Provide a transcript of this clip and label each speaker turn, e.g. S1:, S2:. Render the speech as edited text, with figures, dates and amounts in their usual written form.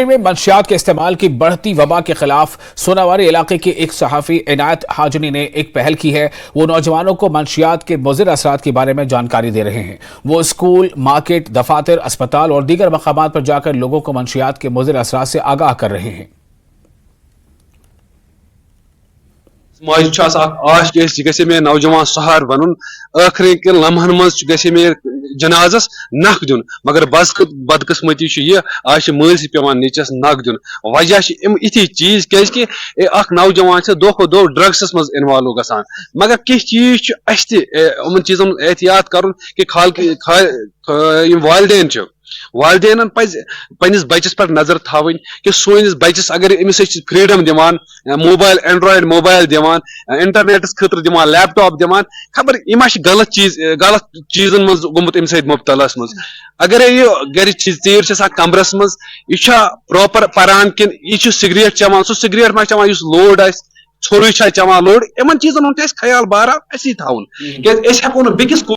S1: میں منشیات کے استعمال کی بڑھتی وبا کے خلاف سوناواری علاقے کے ایک صحافی عنایت حاجنی نے ایک پہل کی ہے. وہ نوجوانوں کو منشیات کے مضر اثرات کے بارے میں جانکاری دے رہے ہیں. وہ اسکول، مارکیٹ، دفاتر، اسپتال اور دیگر مقامات پر جا کر لوگوں کو منشیات کے مضر اثرات سے آگاہ کر رہے ہیں.
S2: ماجد آش کہ مے نوجوان سہار بن ٲخری کن لمحن مز مے جنازس نخ دن، مگر بدقسمتی یہ آج مٲلسٕے پیوان نیچس نخ دن. وجہ اتھی چیز کہ اخ نوجوان دہ کھۄتہٕ دۄہ ڈرگسس مز انوالو گژھان، مگر کینٛہہ چیز اس تمن چیزن احتیاط کرن کہ والدین والدین پز پنس بچس پر نظر تھاون کہ سونس بچس اگر امس فریڈم دان، موبائل اینڈرائڈ موبائل دان، انٹرنیٹس خاطر دان، لیپ ٹاپ دان، خبر یہ غلط چیزن مز گومت ام سی مبتلا مز. اگر یہ گر ژیر کمرس مز یہ پراپر پران کن یہ سگریٹ چوان، سہ سگریٹ ما چوان اس لوڈ ژھوٚرُے چھا چوان لوڈ، ان چیزن ہند خیال بہرحال اسی تھاون. ہیٚکو نہٕ بیٚکِس